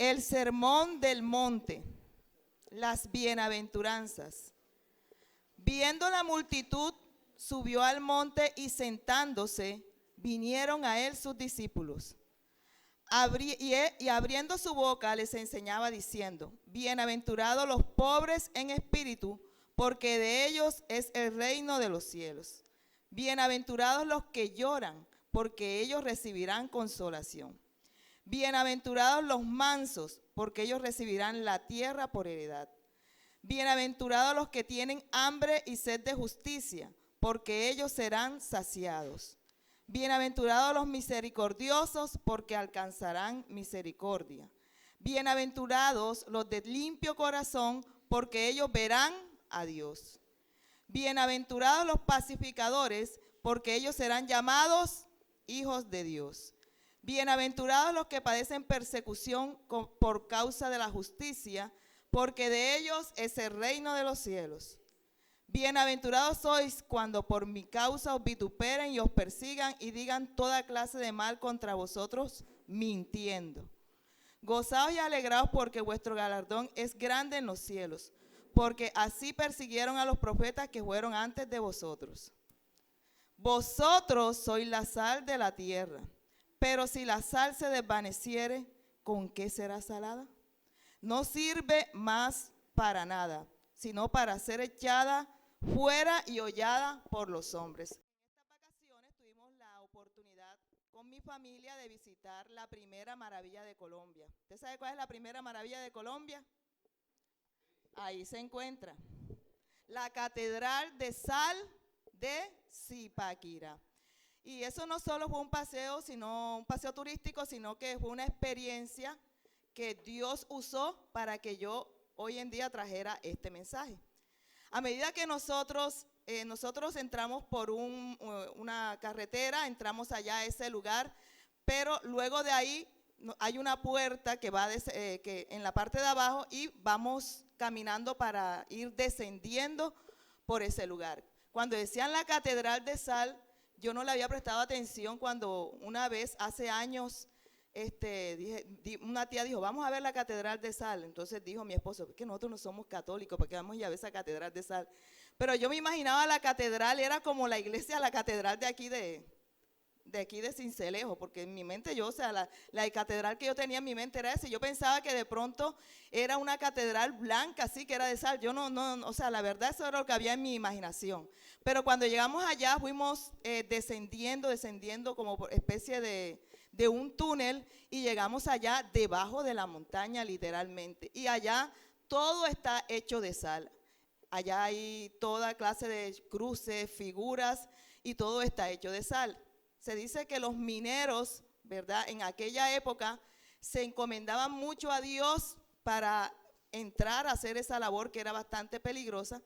El sermón del monte, las bienaventuranzas. Viendo la multitud, subió al monte y sentándose, vinieron a él sus discípulos. Y abriendo su boca les enseñaba diciendo: bienaventurados los pobres en espíritu, porque de ellos es el reino de los cielos. Bienaventurados los que lloran, porque ellos recibirán consolación. Bienaventurados los mansos, porque ellos recibirán la tierra por heredad. Bienaventurados los que tienen hambre y sed de justicia, porque ellos serán saciados. Bienaventurados los misericordiosos, porque alcanzarán misericordia. Bienaventurados los de limpio corazón, porque ellos verán a Dios. Bienaventurados los pacificadores, porque ellos serán llamados hijos de Dios. Bienaventurados los que padecen persecución por causa de la justicia, porque de ellos es el reino de los cielos. Bienaventurados sois cuando por mi causa os vituperen y os persigan y digan toda clase de mal contra vosotros, mintiendo. Gozaos y alegraos, porque vuestro galardón es grande en los cielos, porque así persiguieron a los profetas que fueron antes de vosotros. Vosotros sois la sal de la tierra, pero si la sal se desvaneciere, ¿con qué será salada? No sirve más para nada, sino para ser echada fuera y hollada por los hombres. En estas vacaciones tuvimos la oportunidad con mi familia de visitar la primera maravilla de Colombia. ¿Usted sabe cuál es la primera maravilla de Colombia? Ahí se encuentra la Catedral de Sal de Zipaquirá. Y eso no solo fue un paseo turístico, sino que fue una experiencia que Dios usó para que yo hoy en día trajera este mensaje. A medida que nosotros entramos por una carretera, entramos allá a ese lugar, pero luego de ahí hay una puerta que va que en la parte de abajo y vamos caminando para ir descendiendo por ese lugar. Cuando decían la Catedral de Sal, yo no le había prestado atención cuando una vez, hace años, una tía dijo: vamos a ver la Catedral de Sal. Entonces dijo mi esposo: es que nosotros no somos católicos, porque vamos a ver esa Catedral de Sal. Pero yo me imaginaba la catedral, era como la iglesia, la catedral de aquí de Sincelejo, porque en mi mente la catedral que yo tenía en mi mente era esa. Yo pensaba que de pronto era una catedral blanca, así que era de sal. Yo la verdad eso era lo que había en mi imaginación. Pero cuando llegamos allá fuimos descendiendo como por especie de un túnel y llegamos allá debajo de la montaña literalmente. Y allá todo está hecho de sal. Allá hay toda clase de cruces, figuras y todo está hecho de sal. Se dice que los mineros, ¿verdad?, en aquella época se encomendaban mucho a Dios para entrar a hacer esa labor que era bastante peligrosa.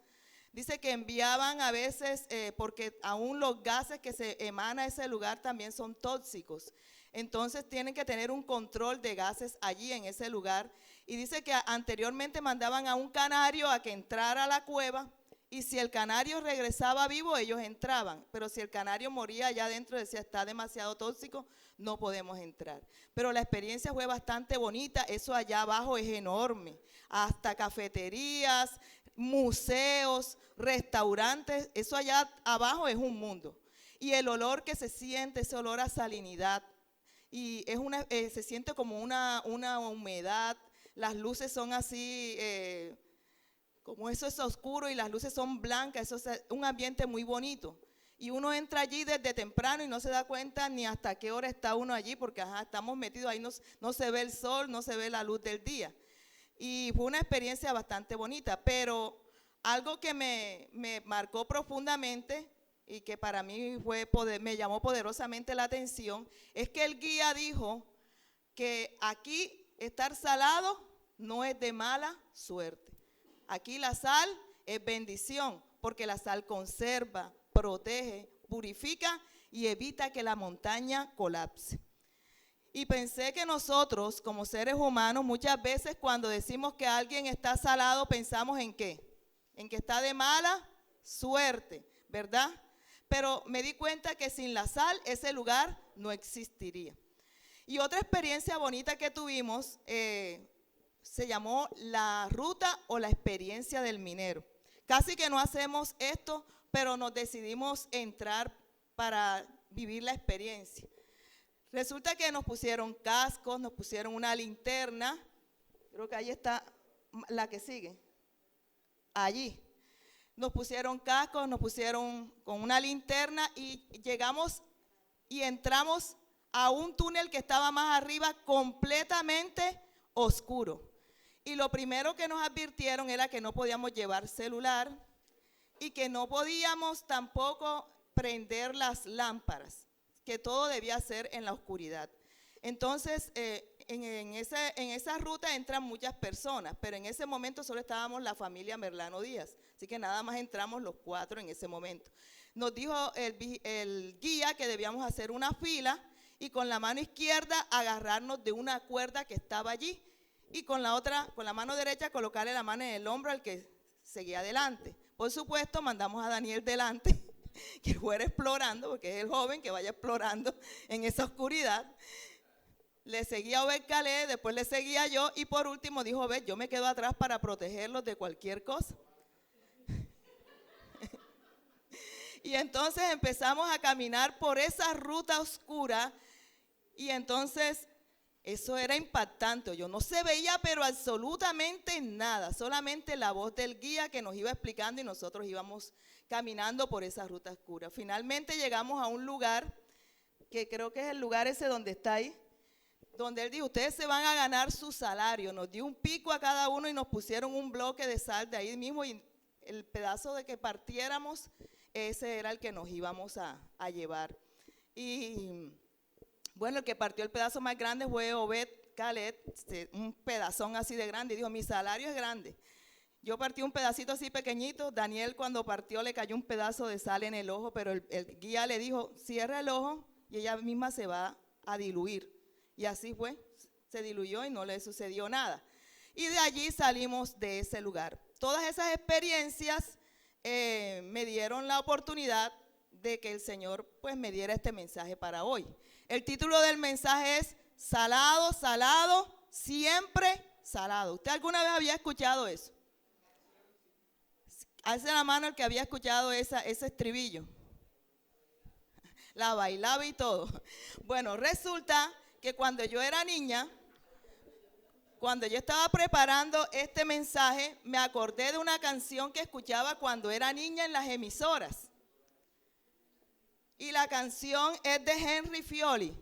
Dice que enviaban a veces, porque aún los gases que se emanan a ese lugar también son tóxicos. Entonces tienen que tener un control de gases allí en ese lugar. Y dice que anteriormente mandaban a un canario a que entrara a la cueva, y si el canario regresaba vivo, ellos entraban. Pero si el canario moría allá adentro, decía: está demasiado tóxico, no podemos entrar. Pero la experiencia fue bastante bonita. Eso allá abajo es enorme. Hasta cafeterías, museos, restaurantes, eso allá abajo es un mundo. Y el olor que se siente, ese olor a salinidad, y se siente como una humedad. Las luces son así, como eso es oscuro y las luces son blancas. Eso es un ambiente muy bonito. Y uno entra allí desde temprano y no se da cuenta ni hasta qué hora está uno allí, porque estamos metidos ahí, no se ve el sol, no se ve la luz del día. Y fue una experiencia bastante bonita, pero algo que me marcó profundamente y que para mí me llamó poderosamente la atención, es que el guía dijo que aquí estar salado no es de mala suerte. Aquí la sal es bendición, porque la sal conserva, protege, purifica y evita que la montaña colapse. Y pensé que nosotros, como seres humanos, muchas veces cuando decimos que alguien está salado, pensamos ¿en qué? En que está de mala suerte, ¿verdad? Pero me di cuenta que sin la sal ese lugar no existiría. Y otra experiencia bonita que tuvimos se llamó la ruta o la experiencia del minero. Casi que no hacemos esto, pero nos decidimos entrar para vivir la experiencia. Resulta que nos pusieron cascos, nos pusieron una linterna. Creo que ahí está la que sigue. Allí. Nos pusieron cascos, nos pusieron con una linterna y llegamos y entramos a un túnel que estaba más arriba completamente oscuro. Y lo primero que nos advirtieron era que no podíamos llevar celular y que no podíamos tampoco prender las lámparas, que todo debía ser en la oscuridad. Entonces, en esa ruta entran muchas personas, pero en ese momento solo estábamos la familia Merlano Díaz, así que nada más entramos los 4 en ese momento. Nos dijo el guía que debíamos hacer una fila y con la mano izquierda agarrarnos de una cuerda que estaba allí y con la mano derecha colocarle la mano en el hombro al que seguía adelante. Por supuesto, mandamos a Daniel delante, que fuera explorando, porque es el joven que vaya explorando en esa oscuridad. Le seguía Obed Caleb, después le seguía yo y por último dijo Obed, yo me quedo atrás para protegerlos de cualquier cosa. Y entonces empezamos a caminar por esa ruta oscura y entonces eso era impactante. Yo no se veía pero absolutamente nada, solamente la voz del guía que nos iba explicando y nosotros íbamos caminando por esa ruta oscura. Finalmente llegamos a un lugar que creo que es el lugar ese donde está ahí, donde él dijo, ustedes se van a ganar su salario. Nos dio un pico a cada uno y nos pusieron un bloque de sal de ahí mismo y el pedazo de que partiéramos, ese era el que nos íbamos a llevar. Y bueno, el que partió el pedazo más grande fue Obed Caleb, un pedazón así de grande, y dijo, mi salario es grande. Yo partí un pedacito así pequeñito, Daniel cuando partió le cayó un pedazo de sal en el ojo, pero el guía le dijo, cierra el ojo y ella misma se va a diluir. Y así fue, se diluyó y no le sucedió nada. Y de allí salimos de ese lugar. Todas esas experiencias me dieron la oportunidad de que el Señor pues me diera este mensaje para hoy. El título del mensaje es Salado, salado, siempre salado. ¿Usted alguna vez había escuchado eso? Alce la mano el que había escuchado ese estribillo. La bailaba y todo. Bueno, resulta que cuando yo era niña, cuando yo estaba preparando este mensaje, me acordé de una canción que escuchaba cuando era niña en las emisoras. Y la canción es de Henry Fioli,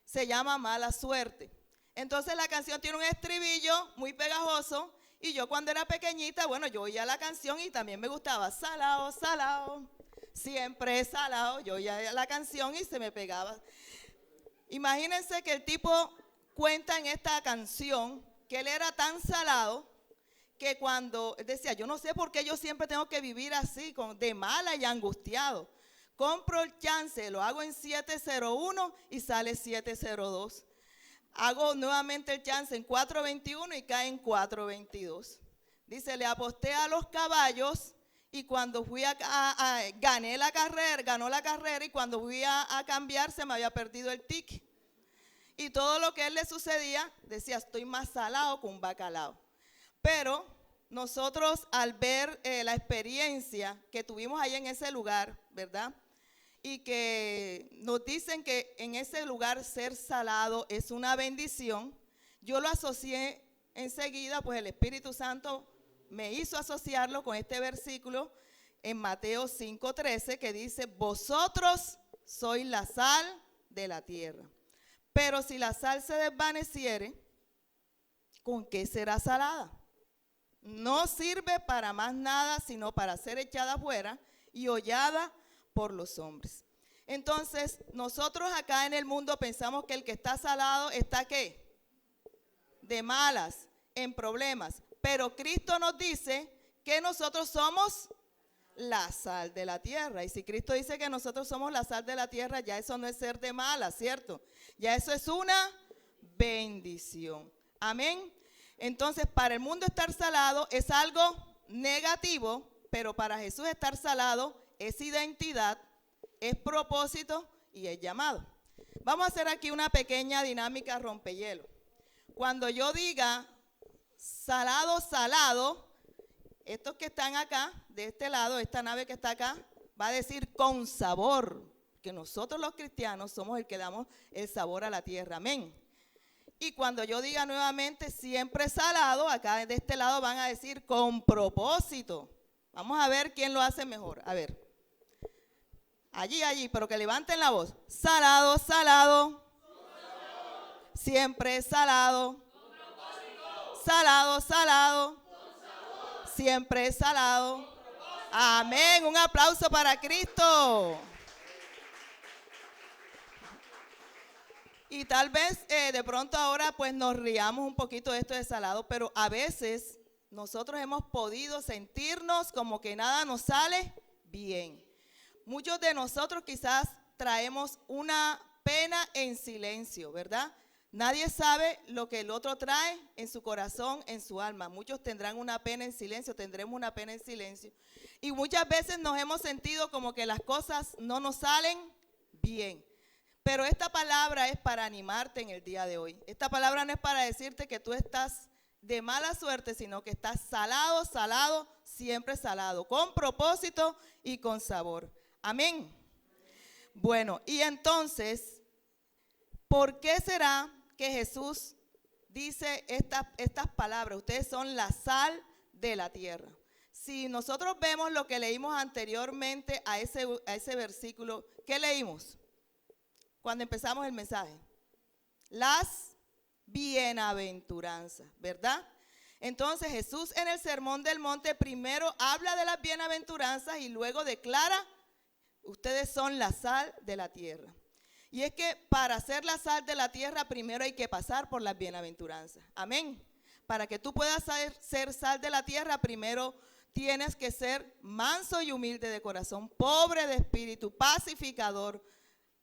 se llama Mala Suerte. Entonces la canción tiene un estribillo muy pegajoso y yo cuando era pequeñita, bueno, yo oía la canción y también me gustaba, salado, salado, siempre salado. Yo oía la canción y se me pegaba. Imagínense que el tipo cuenta en esta canción que él era tan salado que cuando decía, yo no sé por qué yo siempre tengo que vivir así, de mala y angustiado. Compro el chance, lo hago en 701 y sale 702. Hago nuevamente el chance en 421 y cae en 422. Dice, le aposté a los caballos y cuando fui gané la carrera, ganó la carrera y cuando fui a cambiar se me había perdido el ticket. Y todo lo que a él le sucedía, decía, estoy más salado que un bacalao. Pero nosotros al ver la experiencia que tuvimos ahí en ese lugar, ¿verdad? Y que nos dicen que en ese lugar ser salado es una bendición, yo lo asocié enseguida, pues el Espíritu Santo me hizo asociarlo con este versículo en Mateo 5:13 que dice, vosotros sois la sal de la tierra. Pero si la sal se desvaneciere, ¿con qué será salada? No sirve para más nada, sino para ser echada afuera y hollada por los hombres. Entonces, nosotros acá en el mundo pensamos que el que está salado está ¿qué? De malas, en problemas. Pero Cristo nos dice que nosotros somos la sal de la tierra. Y si Cristo dice que nosotros somos la sal de la tierra, ya eso no es ser de malas, ¿cierto? Ya eso es una bendición. Amén. Entonces, para el mundo estar salado es algo negativo, pero para Jesús estar salado es identidad, es propósito y es llamado. Vamos a hacer aquí una pequeña dinámica rompehielo. Cuando yo diga salado, salado, estos que están acá, de este lado, esta nave que está acá, va a decir con sabor, que nosotros los cristianos somos el que damos el sabor a la tierra, amén. Y cuando yo diga nuevamente siempre salado, acá de este lado van a decir con propósito. Vamos a ver quién lo hace mejor, a ver. Allí, pero que levanten la voz. Salado, salado. Siempre salado. Salado, salado. Siempre salado. Amén. Un aplauso para Cristo. Y tal vez de pronto ahora pues nos riamos un poquito de esto de salado, pero a veces nosotros hemos podido sentirnos como que nada nos sale bien. Muchos de nosotros quizás traemos una pena en silencio, ¿verdad? Nadie sabe lo que el otro trae en su corazón, en su alma. Muchos tendrán una pena en silencio, tendremos una pena en silencio. Y muchas veces nos hemos sentido como que las cosas no nos salen bien. Pero esta palabra es para animarte en el día de hoy. Esta palabra no es para decirte que tú estás de mala suerte, sino que estás salado, salado, siempre salado, con propósito y con sabor. Amén. Bueno, y entonces, ¿por qué será que Jesús dice estas palabras? Ustedes son la sal de la tierra. Si nosotros vemos lo que leímos anteriormente a ese versículo, ¿qué leímos? Cuando empezamos el mensaje, las bienaventuranzas, ¿verdad? Entonces Jesús en el Sermón del Monte primero habla de las bienaventuranzas y luego declara, ustedes son la sal de la tierra. Y es que para ser la sal de la tierra primero hay que pasar por las bienaventuranzas, amén. Para que tú puedas ser sal de la tierra primero tienes que ser manso y humilde de corazón, pobre de espíritu, pacificador,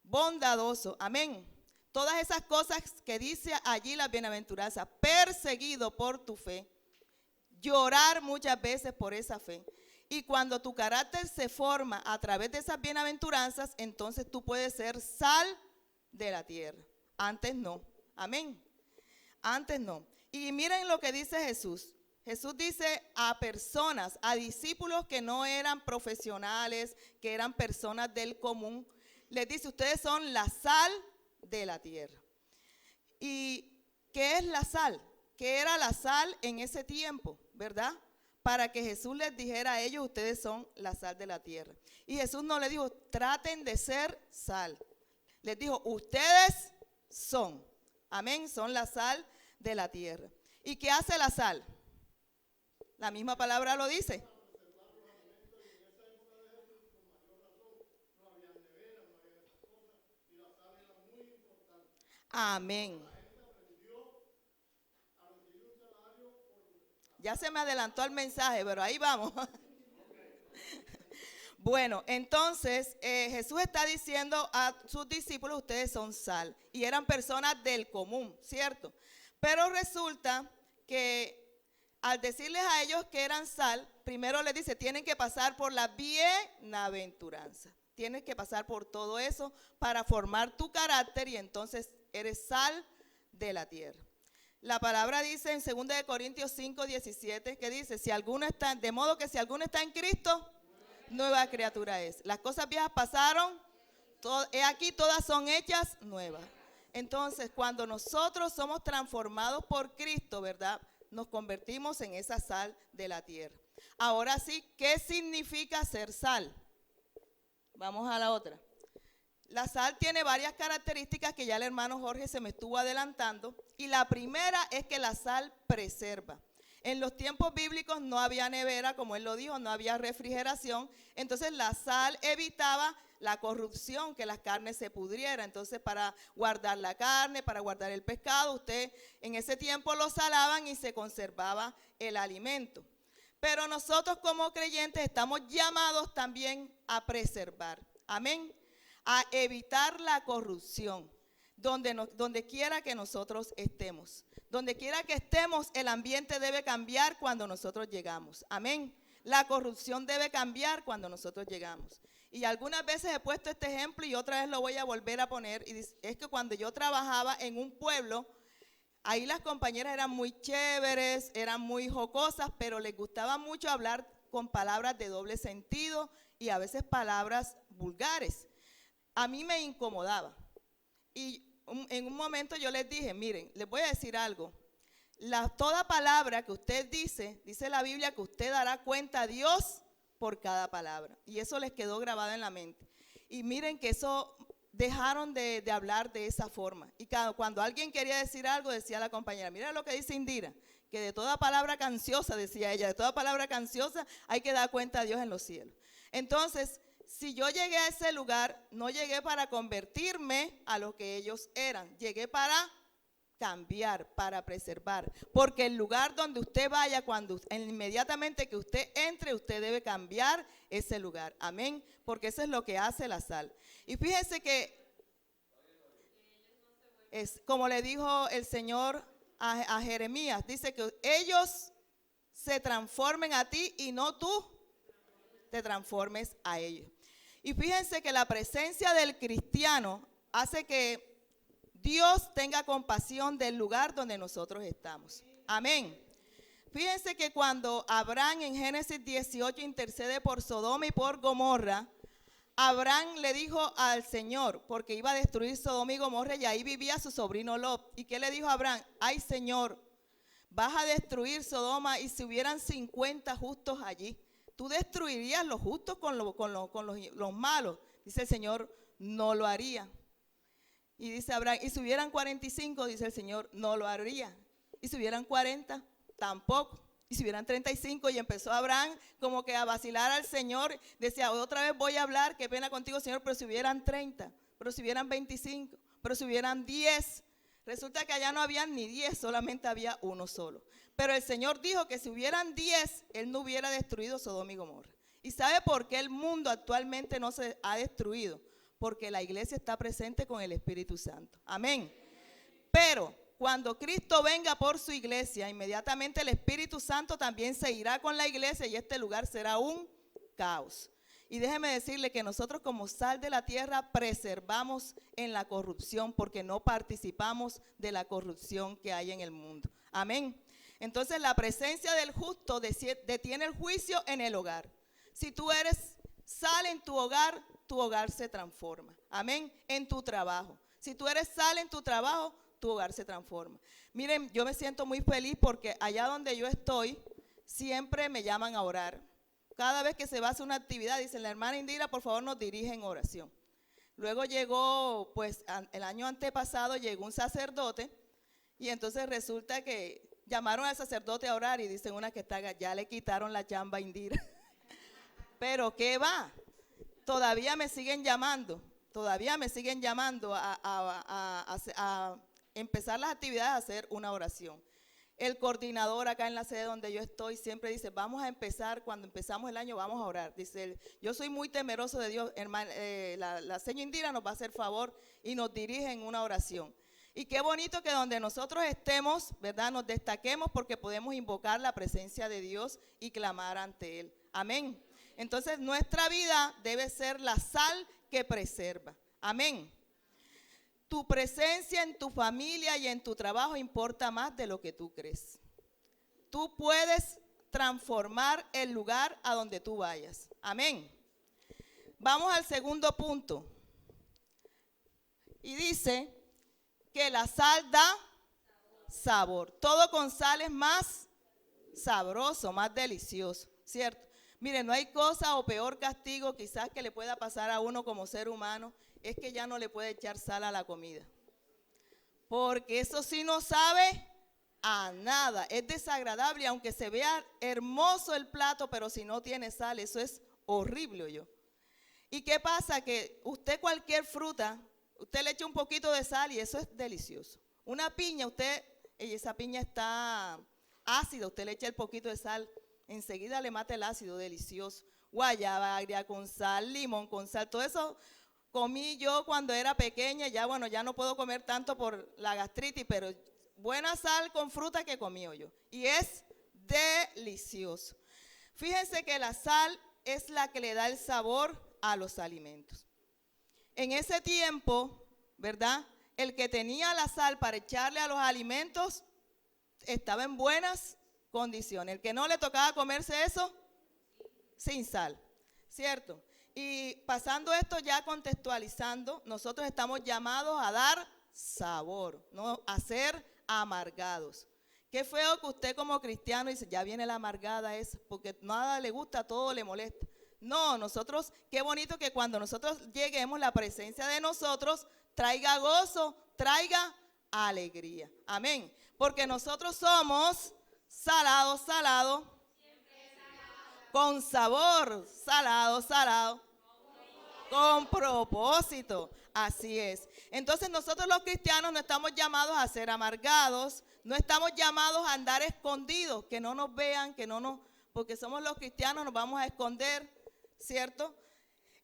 bondadoso, amén. Todas esas cosas que dice allí las bienaventuranzas, perseguido por tu fe, llorar muchas veces por esa fe. Y cuando tu carácter se forma a través de esas bienaventuranzas, entonces tú puedes ser sal de la tierra. Antes no, amén. Antes no. Y miren lo que dice Jesús. Jesús dice a personas, a discípulos que no eran profesionales, que eran personas del común, les dice, ustedes son la sal de la tierra. ¿Y qué es la sal? ¿Qué era la sal en ese tiempo, verdad? Para que Jesús les dijera a ellos, ustedes son la sal de la tierra. Y Jesús no les dijo, traten de ser sal. Les dijo, ustedes son, amén, son la sal de la tierra. ¿Y qué hace la sal? La misma palabra lo dice. Amén. Ya se me adelantó el mensaje, pero ahí vamos. Bueno, entonces Jesús está diciendo a sus discípulos, ustedes son sal. Y eran personas del común, ¿cierto? Pero resulta que al decirles a ellos que eran sal, primero les dice, tienen que pasar por la bienaventuranza. Tienes que pasar por todo eso para formar tu carácter y entonces eres sal de la tierra. La palabra dice en 2 de Corintios 5, 17, que dice, si alguno está, de modo que si alguno está en Cristo, nueva criatura es. Las cosas viejas pasaron, aquí todas son hechas nuevas. Entonces, cuando nosotros somos transformados por Cristo, ¿verdad? Nos convertimos en esa sal de la tierra. Ahora sí, ¿qué significa ser sal? Vamos a la otra. La sal tiene varias características que ya el hermano Jorge se me estuvo adelantando. Y la primera es que la sal preserva. En los tiempos bíblicos no había nevera, como él lo dijo, no había refrigeración. Entonces la sal evitaba la corrupción, que las carnes se pudrieran. Entonces para guardar la carne, para guardar el pescado, usted en ese tiempo lo salaban y se conservaba el alimento. Pero nosotros como creyentes estamos llamados también a preservar. Amén. A evitar la corrupción, donde quiera que nosotros estemos. Donde quiera que estemos, el ambiente debe cambiar cuando nosotros llegamos. Amén. La corrupción debe cambiar cuando nosotros llegamos. Y algunas veces he puesto este ejemplo y otra vez lo voy a volver a poner. Y es que cuando yo trabajaba en un pueblo, ahí las compañeras eran muy chéveres, eran muy jocosas, pero les gustaba mucho hablar con palabras de doble sentido y a veces palabras vulgares. A mí me incomodaba. Y en un momento yo les dije, miren, les voy a decir algo. Toda palabra que usted dice la Biblia que usted dará cuenta a Dios por cada palabra. Y eso les quedó grabado en la mente. Y miren que eso dejaron de hablar de esa forma. Y cuando alguien quería decir algo, decía la compañera, mira lo que dice Indira, que de toda palabra canciosa, decía ella, de toda palabra canciosa hay que dar cuenta a Dios en los cielos. Entonces, si yo llegué a ese lugar, no llegué para convertirme a lo que ellos eran, llegué para cambiar, para preservar, porque el lugar donde usted vaya, inmediatamente que usted entre, usted debe cambiar ese lugar, amén, porque eso es lo que hace la sal. Y fíjense que es como le dijo el Señor a Jeremías, dice que ellos se transformen a ti y no tú te transformes a ellos. Y fíjense que la presencia del cristiano hace que Dios tenga compasión del lugar donde nosotros estamos. Amén. Fíjense que cuando Abraham en Génesis 18 intercede por Sodoma y por Gomorra, Abraham le dijo al Señor, porque iba a destruir Sodoma y Gomorra y ahí vivía su sobrino Lot. ¿Y qué le dijo Abraham? Ay, Señor, vas a destruir Sodoma y si hubieran 50 justos allí, ¿tú destruirías los justos con los malos? Dice el Señor, no lo haría. Y dice Abraham, y si hubieran 45, dice el Señor, no lo haría. Y si hubieran 40, tampoco. Y si hubieran 35, y empezó Abraham como que a vacilar al Señor. Decía, otra vez voy a hablar, qué pena contigo, Señor, pero si hubieran 30, pero si hubieran 25, pero si hubieran 10. Resulta que allá no habían ni 10, solamente había uno solo. Pero el Señor dijo que si hubieran 10, Él no hubiera destruido Sodoma y Gomorra. ¿Y sabe por qué el mundo actualmente no se ha destruido? Porque la iglesia está presente con el Espíritu Santo. Amén. Pero cuando Cristo venga por su iglesia, inmediatamente el Espíritu Santo también se irá con la iglesia y este lugar será un caos. Y déjeme decirle que nosotros como sal de la tierra preservamos en la corrupción porque no participamos de la corrupción que hay en el mundo. Amén. Entonces la presencia del justo detiene el juicio en el hogar. Si tú eres sal en tu hogar se transforma. Amén. En tu trabajo. Si tú eres sal en tu trabajo, tu hogar se transforma. Miren, yo me siento muy feliz porque allá donde yo estoy, siempre me llaman a orar. Cada vez que se va a hacer una actividad, dicen, la hermana Indira, por favor, nos dirige en oración. Luego llegó, pues, el año antepasado llegó un sacerdote y entonces resulta que llamaron al sacerdote a orar y dicen una que está, ya le quitaron la chamba a Indira. Pero ¿qué va? Todavía me siguen llamando a empezar las actividades, a hacer una oración. El coordinador acá en la sede donde yo estoy siempre dice, vamos a empezar, cuando empezamos el año vamos a orar. Dice él, yo soy muy temeroso de Dios, hermano, la señora Indira nos va a hacer favor y nos dirige en una oración. Y qué bonito que donde nosotros estemos, ¿verdad? Nos destaquemos porque podemos invocar la presencia de Dios y clamar ante Él. Amén. Entonces nuestra vida debe ser la sal que preserva. Amén. Tu presencia en tu familia y en tu trabajo importa más de lo que tú crees. Tú puedes transformar el lugar a donde tú vayas. Amén. Vamos al segundo punto. Y dice que la sal da sabor. Todo con sal es más sabroso, más delicioso, ¿cierto? Mire, no hay cosa o peor castigo quizás que le pueda pasar a uno como ser humano, es que ya no le puede echar sal a la comida. Porque eso sí no sabe a nada, es desagradable, aunque se vea hermoso el plato, pero si no tiene sal, eso es horrible, ¿oyó? ¿Y qué pasa? Que usted cualquier fruta, usted le echa un poquito de sal y eso es delicioso. Una piña, esa piña está ácida, usted le echa el poquito de sal, enseguida le mata el ácido, delicioso. Guayaba agria con sal, limón con sal, todo eso comí yo cuando era pequeña. Ya bueno, ya no puedo comer tanto por la gastritis, pero buena sal con fruta que comí yo. Y es delicioso. Fíjense que la sal es la que le da el sabor a los alimentos. En ese tiempo, ¿verdad? El que tenía la sal para echarle a los alimentos estaba en buenas condiciones. El que no le tocaba comerse eso, sin sal, ¿cierto? Y pasando esto ya contextualizando, nosotros estamos llamados a dar sabor, no a ser amargados. Qué feo que usted como cristiano dice, ya viene la amargada esa, porque nada le gusta, todo le molesta. No, nosotros, qué bonito que cuando nosotros lleguemos, la presencia de nosotros traiga gozo, traiga alegría. Amén. Porque nosotros somos salados, con sabor, salado, con propósito. Así es. Entonces nosotros los cristianos no estamos llamados a ser amargados, no estamos llamados a andar escondidos, que no nos vean, porque somos los cristianos, nos vamos a esconder, ¿cierto?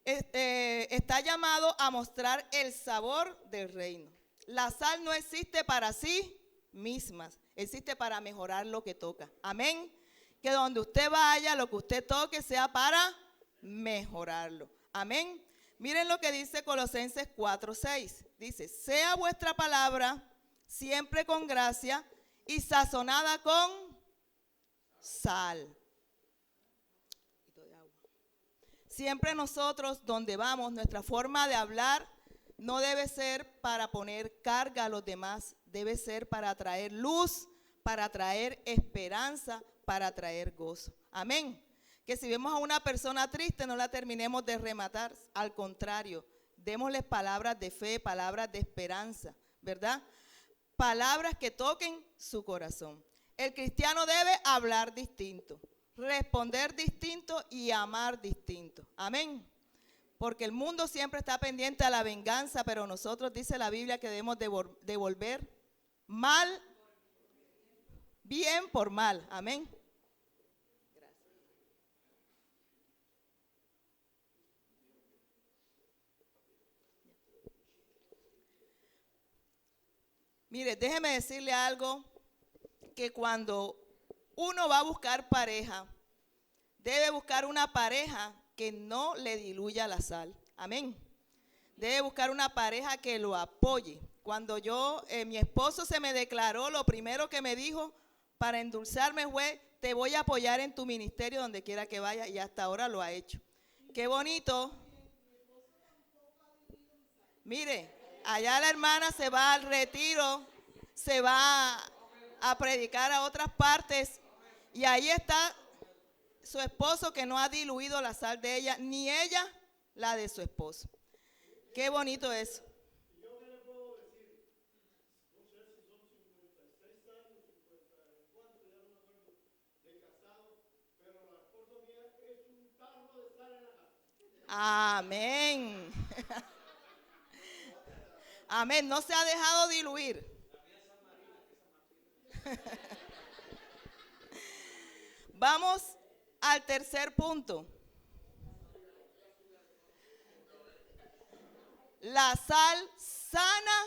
Está llamado a mostrar el sabor del reino. La sal no existe para sí misma, existe para mejorar lo que toca. Amén. Que donde usted vaya, lo que usted toque sea para mejorarlo. Amén. Miren lo que dice Colosenses 4:6. Dice, sea vuestra palabra siempre con gracia y sazonada con sal. Siempre nosotros, donde vamos, nuestra forma de hablar no debe ser para poner carga a los demás, debe ser para traer luz, para traer esperanza, para traer gozo. Amén. Que si vemos a una persona triste, no la terminemos de rematar, al contrario, démosles palabras de fe, palabras de esperanza, ¿verdad? Palabras que toquen su corazón. El cristiano debe hablar distinto, responder distinto y amar distinto. Amén. Porque el mundo siempre está pendiente a la venganza, pero nosotros, dice la Biblia, que debemos devolver bien por mal. Amén. Gracias. Mire, déjeme decirle algo, que cuando uno va a buscar pareja, debe buscar una pareja que no le diluya la sal. Amén. Debe buscar una pareja que lo apoye. Cuando mi esposo se me declaró, lo primero que me dijo para endulzarme fue, te voy a apoyar en tu ministerio donde quiera que vaya, y hasta ahora lo ha hecho. Qué bonito. Mire, allá la hermana se va al retiro, se va a predicar a otras partes, y ahí está su esposo que no ha diluido la sal de ella, ni ella la de su esposo. Qué bonito eso. ¿Yo qué le puedo decir? No sé si son 56 años, 54, ya no me acuerdo, de casado, pero la esposa mía es un tarro de sal en la casa. Amén. Amén, no se ha dejado diluir. Vamos al tercer punto. La sal sana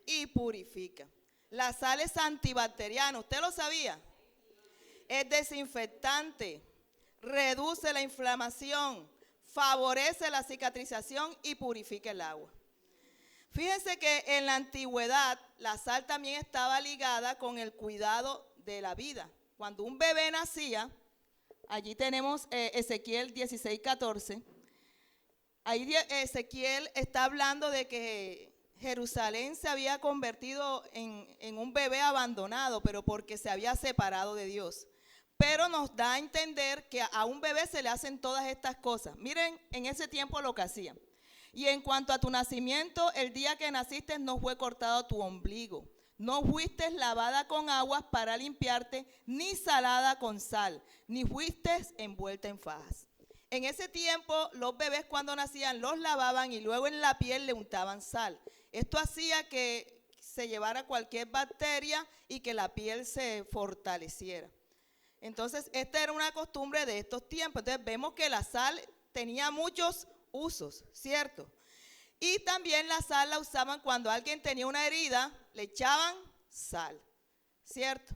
y purifica. La sal es antibacteriana, ¿usted lo sabía? Es desinfectante, reduce la inflamación, favorece la cicatrización y purifica el agua. Fíjense que en la antigüedad la sal también estaba ligada con el cuidado de la vida. Cuando un bebé nacía, allí tenemos Ezequiel 16:14. Ahí Ezequiel está hablando de que Jerusalén se había convertido en un bebé abandonado, pero porque se había separado de Dios. Pero nos da a entender que a un bebé se le hacen todas estas cosas. Miren en ese tiempo lo que hacían. Y en cuanto a tu nacimiento, el día que naciste no fue cortado tu ombligo. No fuiste lavada con aguas para limpiarte, ni salada con sal, ni fuiste envuelta en fajas. En ese tiempo, los bebés cuando nacían los lavaban y luego en la piel le untaban sal. Esto hacía que se llevara cualquier bacteria y que la piel se fortaleciera. Entonces, esta era una costumbre de estos tiempos. Entonces, vemos que la sal tenía muchos usos, ¿cierto? Y también la sal la usaban cuando alguien tenía una herida, le echaban sal, ¿cierto?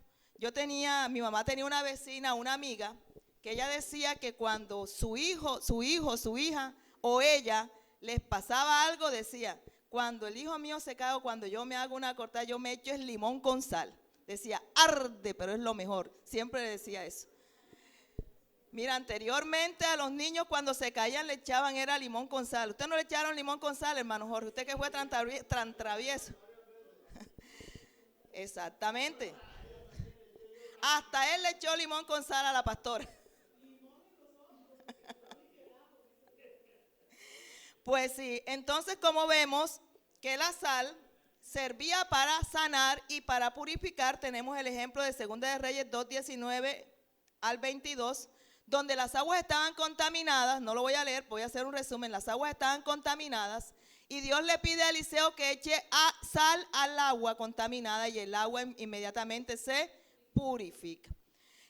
Mi mamá tenía una vecina, una amiga, que ella decía que cuando su hija o ella les pasaba algo, decía, cuando el hijo mío se cae o cuando yo me hago una cortada, yo me echo el limón con sal. Decía, arde, pero es lo mejor. Siempre le decía eso. Mira, anteriormente a los niños cuando se caían le echaban era limón con sal. ¿Usted no le echaron limón con sal, hermano Jorge? Usted que fue tan travieso. Exactamente. Hasta él le echó limón con sal a la pastora. Pues sí, entonces como vemos que la sal servía para sanar y para purificar, tenemos el ejemplo de 2 de Reyes 2:19 al 22, donde las aguas estaban contaminadas. No lo voy a leer, voy a hacer un resumen. Las aguas estaban contaminadas y Dios le pide a Eliseo que eche sal al agua contaminada y el agua inmediatamente se purifica.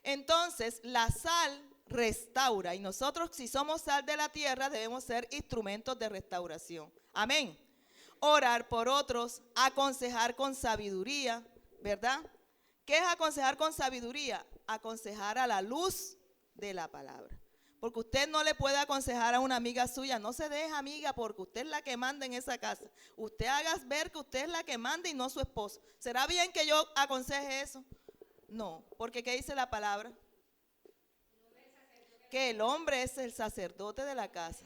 Entonces la sal restaura y nosotros, si somos sal de la tierra, debemos ser instrumentos de restauración. Amén. Orar por otros, aconsejar con sabiduría, ¿verdad? ¿Qué es aconsejar con sabiduría? Aconsejar a la luz de la palabra. Porque usted no le puede aconsejar a una amiga suya, no se deje amiga porque usted es la que manda en esa casa. Usted haga ver que usted es la que manda y no su esposo. ¿Será bien que yo aconseje eso? No, porque ¿qué dice la palabra? Que el hombre es el sacerdote de la casa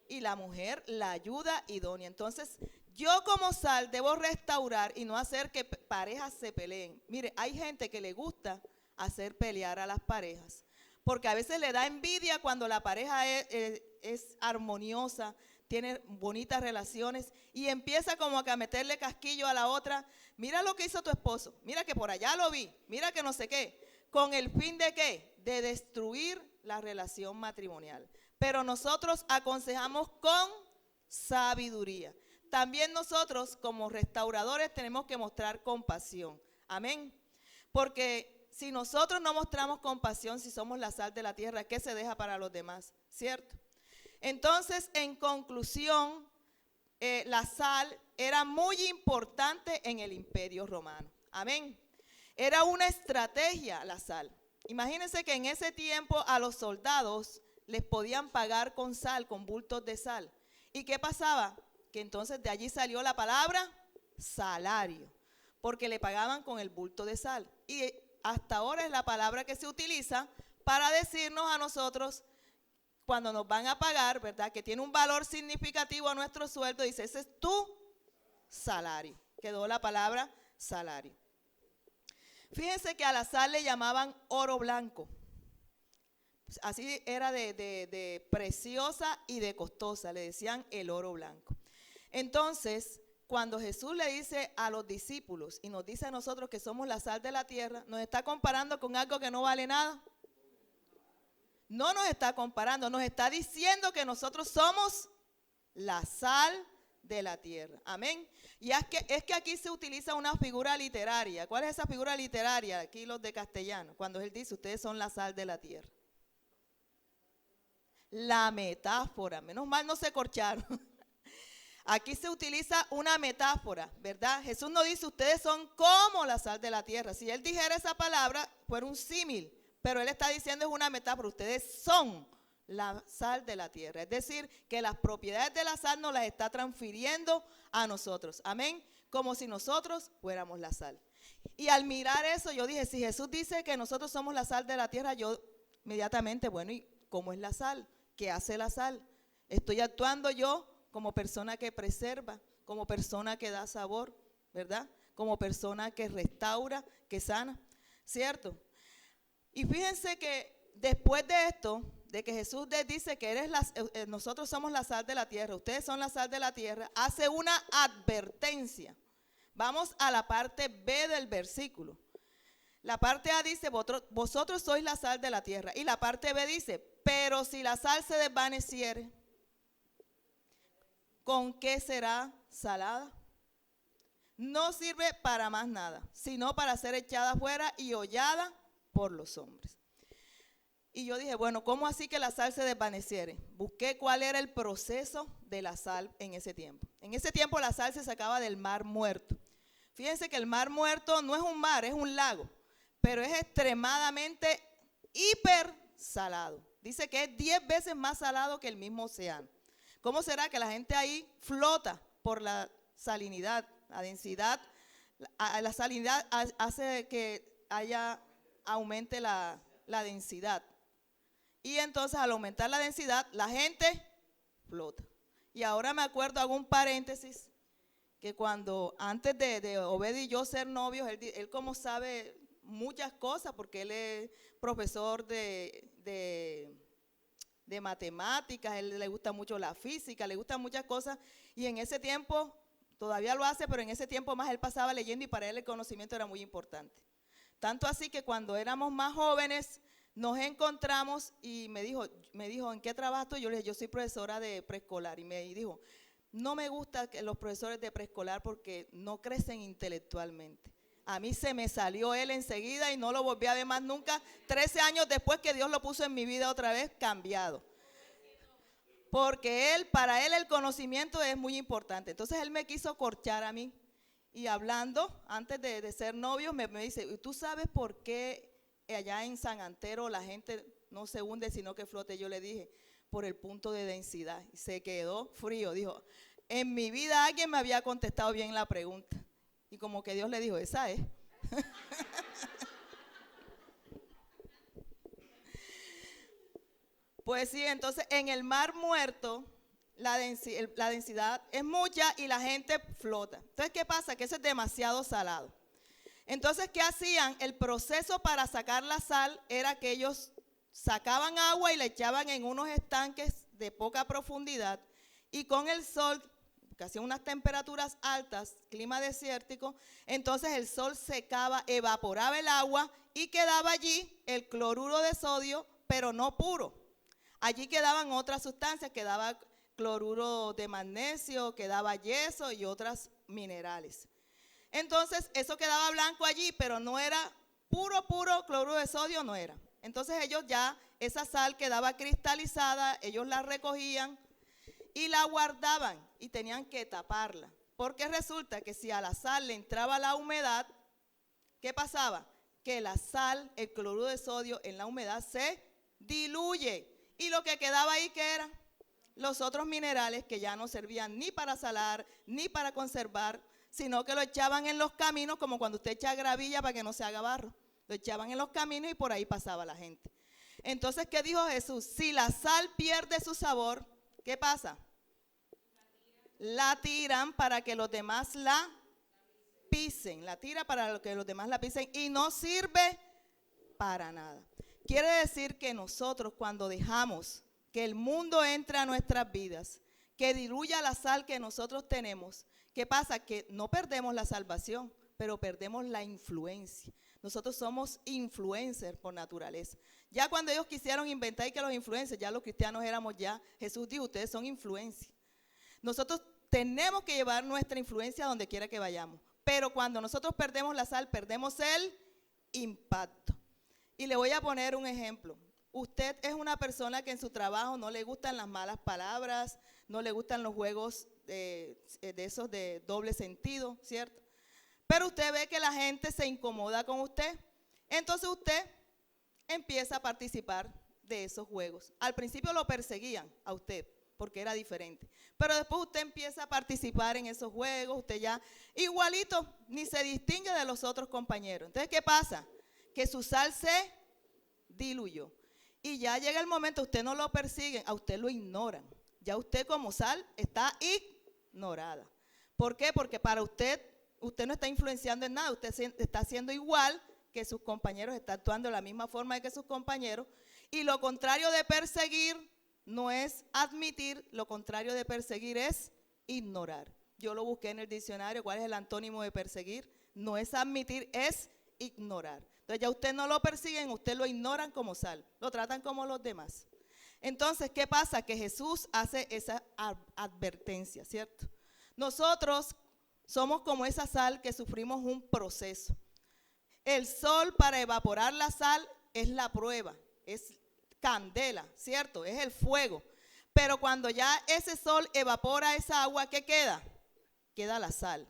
y la mujer la ayuda idónea. Entonces, yo como sal debo restaurar y no hacer que parejas se peleen. Mire, hay gente que le gusta hacer pelear a las parejas, porque a veces le da envidia cuando la pareja es armoniosa, tiene bonitas relaciones y empieza como que a meterle casquillo a la otra. Mira lo que hizo tu esposo, mira que por allá lo vi, mira que no sé qué. ¿Con el fin de qué? De destruir la relación matrimonial. Pero nosotros aconsejamos con sabiduría. También nosotros como restauradores tenemos que mostrar compasión. Amén. Porque si nosotros no mostramos compasión, si somos la sal de la tierra, ¿qué se deja para los demás? ¿Cierto? Entonces, en conclusión, la sal era muy importante en el Imperio Romano. Amén. Era una estrategia la sal. Imagínense que en ese tiempo a los soldados les podían pagar con sal, con bultos de sal. ¿Y qué pasaba? Que entonces de allí salió la palabra salario, porque le pagaban con el bulto de sal. Y hasta ahora es la palabra que se utiliza para decirnos a nosotros cuando nos van a pagar, ¿verdad? Que tiene un valor significativo a nuestro sueldo, dice, ese es tu salario. Quedó la palabra salario. Fíjense que a la sal le llamaban oro blanco. Así era de preciosa y de costosa, le decían el oro blanco. Entonces, cuando Jesús le dice a los discípulos y nos dice a nosotros que somos la sal de la tierra, ¿nos está comparando con algo que no vale nada? No nos está comparando, nos está diciendo que nosotros somos la sal de la tierra. Amén. Y es que aquí se utiliza una figura literaria. ¿Cuál es esa figura literaria? Aquí los de castellano, cuando él dice, ustedes son la sal de la tierra. La metáfora, menos mal no se corcharon. Aquí se utiliza una metáfora, ¿verdad? Jesús no dice, ustedes son como la sal de la tierra. Si él dijera esa palabra, fuera un símil, pero él está diciendo es una metáfora, ustedes son la sal de la tierra. Es decir, que las propiedades de la sal nos las está transfiriendo a nosotros. Amén. Como si nosotros fuéramos la sal. Y al mirar eso, yo dije, si Jesús dice que nosotros somos la sal de la tierra, yo inmediatamente, bueno, ¿y cómo es la sal? ¿Qué hace la sal? Estoy actuando yo como persona que preserva, como persona que da sabor, ¿verdad? Como persona que restaura, que sana, ¿cierto? Y fíjense que después de esto, de que Jesús les dice que nosotros somos la sal de la tierra, ustedes son la sal de la tierra, hace una advertencia. Vamos a la parte B del versículo. La parte A dice, vosotros sois la sal de la tierra. Y la parte B dice, pero si la sal se desvaneciere, ¿con qué será salada? No sirve para más nada, sino para ser echada afuera y hollada por los hombres. Y yo dije, bueno, ¿cómo así que la sal se desvaneciere? Busqué cuál era el proceso de la sal en ese tiempo. En ese tiempo la sal se sacaba del mar muerto. Fíjense que el mar muerto no es un mar, es un lago, pero es extremadamente hiper salado. Dice que es 10 veces más salado que el mismo océano. ¿Cómo será que la gente ahí flota por la salinidad, la densidad? La salinidad hace que aumente la densidad. Y entonces al aumentar la densidad, la gente flota. Y ahora me acuerdo, hago un paréntesis, que cuando antes de Obed y yo ser novios, él como sabe muchas cosas, porque él es profesor de matemáticas, él le gusta mucho la física, le gustan muchas cosas, y en ese tiempo, todavía lo hace, pero en ese tiempo más él pasaba leyendo y para él el conocimiento era muy importante. Tanto así que cuando éramos más jóvenes, nos encontramos y me dijo, ¿en qué trabajas tú? Yo le dije, yo soy profesora de preescolar. Y me dijo, no me gusta que los profesores de preescolar porque no crecen intelectualmente. A mí se me salió él enseguida y no lo volví a ver más nunca. 13 años después que Dios lo puso en mi vida otra vez, cambiado. Porque para él el conocimiento es muy importante. Entonces él me quiso corchar a mí. Y hablando, antes de ser novios, me dice, ¿tú sabes por qué allá en San Antero la gente no se hunde sino que flote? Yo le dije, por el punto de densidad. Y se quedó frío. Dijo, en mi vida alguien me había contestado bien la pregunta. Y como que Dios le dijo, esa es. Pues sí, entonces en el mar muerto la densidad es mucha y la gente flota. Entonces, ¿qué pasa? Que eso es demasiado salado. Entonces, ¿qué hacían? El proceso para sacar la sal era que ellos sacaban agua y la echaban en unos estanques de poca profundidad y con el sol, que hacía unas temperaturas altas, clima desértico, entonces el sol secaba, evaporaba el agua y quedaba allí el cloruro de sodio, pero no puro. Allí quedaban otras sustancias, quedaba cloruro de magnesio, quedaba yeso y otros minerales. Entonces eso quedaba blanco allí, pero no era puro cloruro de sodio, no era. Entonces ellos ya, esa sal quedaba cristalizada, ellos la recogían y la guardaban y tenían que taparla. Porque resulta que si a la sal le entraba la humedad, ¿qué pasaba? Que la sal, el cloruro de sodio en la humedad se diluye. Y lo que quedaba ahí, ¿qué era? Los otros minerales que ya no servían ni para salar, ni para conservar, sino que lo echaban en los caminos, como cuando usted echa gravilla para que no se haga barro. Lo echaban en los caminos y por ahí pasaba la gente. Entonces, ¿qué dijo Jesús? Si la sal pierde su sabor, ¿qué pasa? La tiran para que los demás la pisen. La tira para que los demás la pisen y no sirve para nada. Quiere decir que nosotros cuando dejamos que el mundo entre a nuestras vidas, que diluya la sal que nosotros tenemos, ¿qué pasa? Que no perdemos la salvación, pero perdemos la influencia. Nosotros somos influencers por naturaleza. Ya cuando ellos quisieron inventar que los influencers, ya los cristianos éramos ya, Jesús dijo, ustedes son influencia. Nosotros tenemos que llevar nuestra influencia a donde quiera que vayamos. Pero cuando nosotros perdemos la sal, perdemos el impacto. Y le voy a poner un ejemplo. Usted es una persona que en su trabajo no le gustan las malas palabras, no le gustan los juegos de esos de doble sentido, ¿cierto? Pero usted ve que la gente se incomoda con usted. Entonces usted empieza a participar de esos juegos. Al principio lo perseguían a usted porque era diferente. Pero después usted empieza a participar en esos juegos, usted ya igualito, ni se distingue de los otros compañeros. Entonces, ¿qué pasa? Que su sal se diluyó. Y ya llega el momento, usted no lo persiguen, a usted lo ignoran. Ya usted como sal está ignorada. ¿Por qué? Porque para usted no está influenciando en nada, usted está haciendo igual que sus compañeros, está actuando de la misma forma que sus compañeros. Y lo contrario de perseguir no es admitir, lo contrario de perseguir es ignorar. Yo lo busqué en el diccionario, ¿cuál es el antónimo de perseguir? No es admitir, es ignorar. Entonces ya usted no lo persiguen, usted lo ignoran como sal, lo tratan como los demás. Entonces, ¿qué pasa? Que Jesús hace esa advertencia, ¿cierto? Nosotros somos como esa sal que sufrimos un proceso. El sol para evaporar la sal es la prueba, es candela, ¿cierto? Es el fuego. Pero cuando ya ese sol evapora esa agua, ¿qué queda? Queda la sal.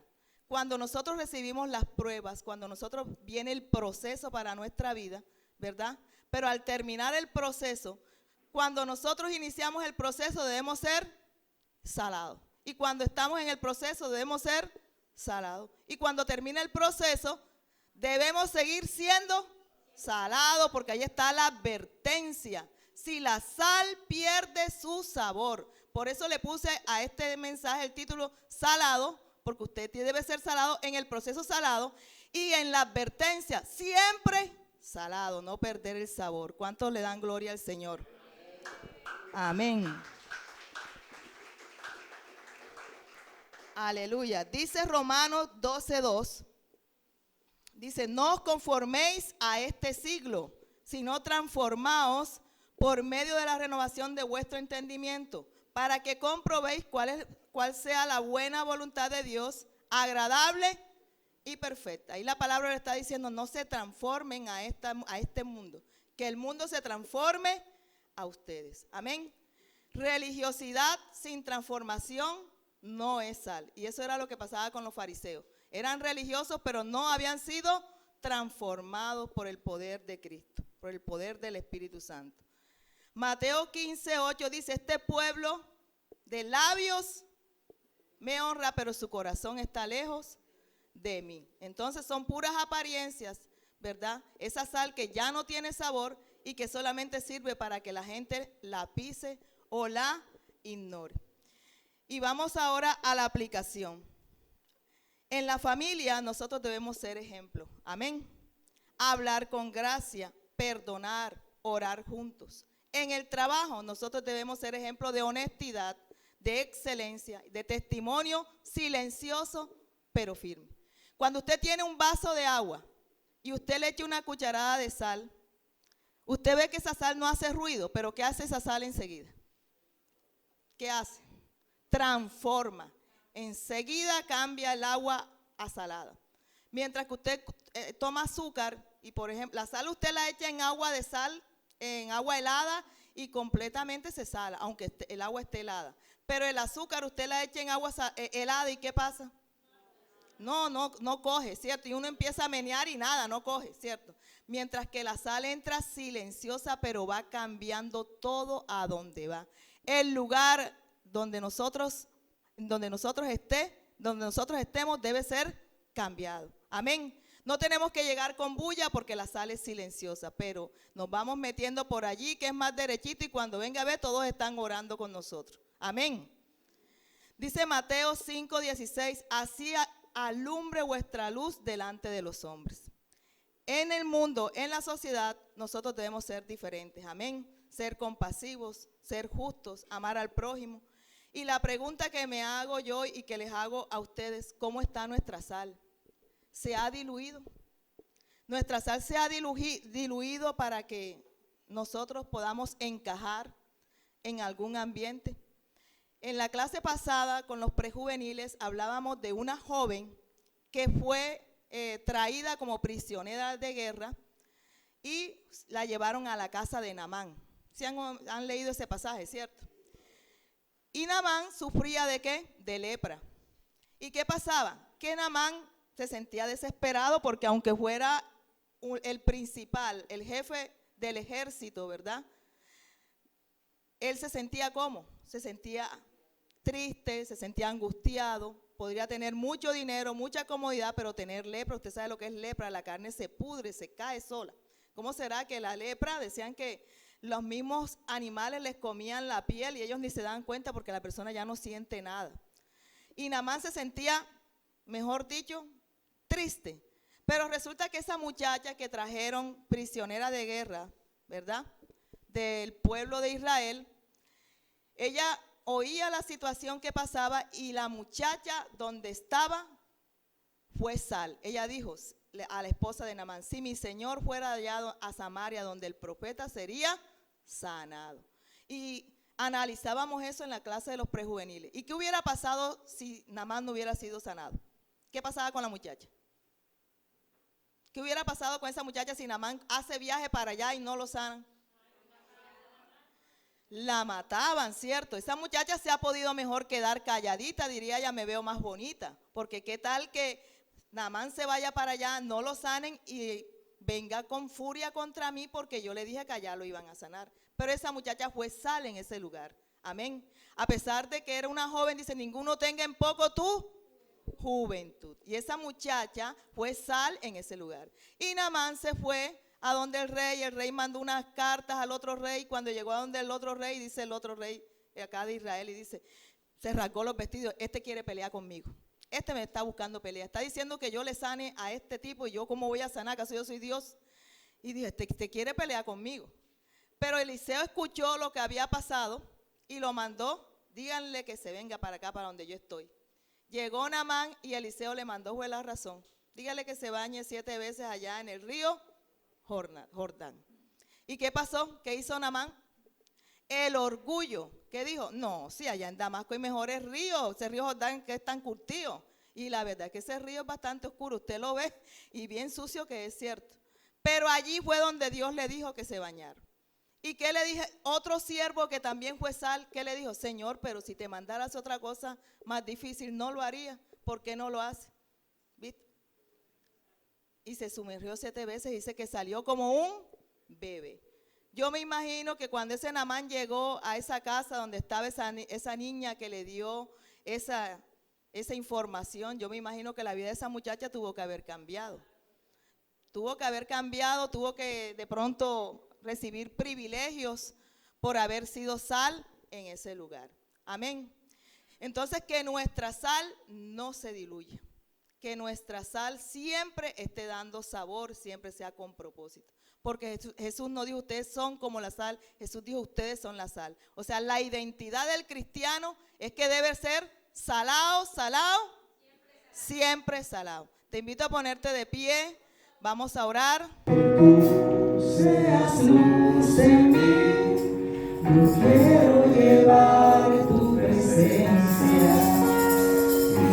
Cuando nosotros recibimos las pruebas, cuando nosotros viene el proceso para nuestra vida, ¿verdad? Pero al terminar el proceso, cuando nosotros iniciamos el proceso debemos ser salado. Y cuando estamos en el proceso debemos ser salados. Y cuando termine el proceso debemos seguir siendo salados, porque ahí está la advertencia. Si la sal pierde su sabor. Por eso le puse a este mensaje el título salado, porque usted debe ser salado en el proceso salado y en la advertencia siempre salado, no perder el sabor. ¿Cuántos le dan gloria al Señor? Amén. Aleluya. Dice Romanos 12:2. Dice, no os conforméis a este siglo, sino transformaos por medio de la renovación de vuestro entendimiento, para que comprobéis cuál sea la buena voluntad de Dios, agradable y perfecta. Ahí la palabra le está diciendo, no se transformen a este mundo, que el mundo se transforme a ustedes. Amén. Religiosidad sin transformación no es sal. Y eso era lo que pasaba con los fariseos. Eran religiosos, pero no habían sido transformados por el poder de Cristo, por el poder del Espíritu Santo. Mateo 15:8 dice, este pueblo de labios me honra, pero su corazón está lejos de mí. Entonces son puras apariencias, ¿verdad? Esa sal que ya no tiene sabor y que solamente sirve para que la gente la pise o la ignore. Y vamos ahora a la aplicación. En la familia nosotros debemos ser ejemplo. Amén. Hablar con gracia, perdonar, orar juntos. En el trabajo nosotros debemos ser ejemplo de honestidad, de excelencia, de testimonio silencioso pero firme. Cuando usted tiene un vaso de agua y usted le echa una cucharada de sal, usted ve que esa sal no hace ruido, pero ¿qué hace esa sal enseguida? ¿Qué hace? Transforma. Enseguida cambia el agua a salada. Mientras que usted toma azúcar y, por ejemplo, la sal usted la echa en agua de sal, en agua helada y completamente se sala, aunque el agua esté helada. Pero el azúcar usted la echa en agua helada y ¿qué pasa? No coge, ¿cierto? Y uno empieza a menear y nada, no coge, ¿cierto? Mientras que la sal entra silenciosa, pero va cambiando todo a donde va. El lugar donde nosotros estemos debe ser cambiado. Amén. No tenemos que llegar con bulla porque la sal es silenciosa, pero nos vamos metiendo por allí que es más derechito y cuando venga a ver todos están orando con nosotros. Amén. Dice Mateo 5:16, así alumbre vuestra luz delante de los hombres. En el mundo, en la sociedad, nosotros debemos ser diferentes. Amén. Ser compasivos, ser justos, amar al prójimo. Y la pregunta que me hago yo y que les hago a ustedes, ¿cómo está nuestra sal? ¿Se ha diluido? Nuestra sal se ha diluido para que nosotros podamos encajar en algún ambiente. En la clase pasada con los prejuveniles hablábamos de una joven que fue traída como prisionera de guerra y la llevaron a la casa de Naamán. ¿Sí han leído ese pasaje, cierto? Y Naamán sufría ¿de qué? De lepra. ¿Y qué pasaba? Que Naamán se sentía desesperado porque aunque fuera el principal, el jefe del ejército, ¿verdad? Él se sentía ¿cómo? Se sentía triste, se sentía angustiado, podría tener mucho dinero, mucha comodidad, pero tener lepra, usted sabe lo que es lepra, la carne se pudre, se cae sola. ¿Cómo será que la lepra, decían que los mismos animales les comían la piel y ellos ni se dan cuenta porque la persona ya no siente nada? Y Naamán se sentía, mejor dicho, triste. Pero resulta que esa muchacha que trajeron prisionera de guerra, ¿verdad? Del pueblo de Israel, ella oía la situación que pasaba y la muchacha donde estaba fue sal. Ella dijo a la esposa de Naamán, si mi señor fuera hallado a Samaria donde el profeta sería sanado. Y analizábamos eso en la clase de los prejuveniles. ¿Y qué hubiera pasado si Naamán no hubiera sido sanado? ¿Qué pasaba con la muchacha? ¿Qué hubiera pasado con esa muchacha si Naamán hace viaje para allá y no lo sanan? La mataban, ¿cierto? Esa muchacha se ha podido mejor quedar calladita, diría ella, me veo más bonita. Porque qué tal que Naamán se vaya para allá, no lo sanen y venga con furia contra mí porque yo le dije que allá lo iban a sanar. Pero esa muchacha fue sal en ese lugar. Amén. A pesar de que era una joven, dice, ninguno tenga en poco tu juventud. Y esa muchacha fue sal en ese lugar. Y Naamán se fue a donde el rey mandó unas cartas al otro rey. Cuando llegó a donde el otro rey, dice el otro rey acá de Israel, y dice, se rasgó los vestidos, este quiere pelear conmigo. Este me está buscando pelea. Está diciendo que yo le sane a este tipo y yo cómo voy a sanar, acaso yo soy Dios. Y dijo, este quiere pelear conmigo. Pero Eliseo escuchó lo que había pasado y lo mandó, díganle que se venga para acá, para donde yo estoy. Llegó Naamán y Eliseo le mandó fue la razón. Dígale que se bañe 7 veces allá en el río Jordán. ¿Y qué pasó? ¿Qué hizo Naamán? El orgullo. ¿Qué dijo? No, sí, allá en Damasco hay mejores ríos, ese río Jordán que es tan curtido. Y la verdad es que ese río es bastante oscuro, usted lo ve, y bien sucio, que es cierto. Pero allí fue donde Dios le dijo que se bañara. ¿Y qué le dije? Otro siervo que también fue sal, ¿qué le dijo? Señor, pero si te mandaras otra cosa más difícil, no lo haría. ¿Por qué no lo hace? ¿Viste? Y se sumergió 7 veces, dice que salió como un bebé. Yo me imagino que cuando ese Naamán llegó a esa casa donde estaba esa niña que le dio esa información, yo me imagino que la vida de esa muchacha tuvo que haber cambiado. Tuvo que haber cambiado, tuvo que de pronto recibir privilegios por haber sido sal en ese lugar. Amén. Entonces, que nuestra sal no se diluya. Que nuestra sal siempre esté dando sabor, siempre sea con propósito. Porque Jesús no dijo, ustedes son como la sal, Jesús dijo, ustedes son la sal. O sea, la identidad del cristiano es que debe ser salado, siempre salado. Te invito a ponerte de pie, vamos a orar. Seas luz en mí, yo quiero llevar tu presencia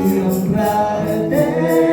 y honrarte.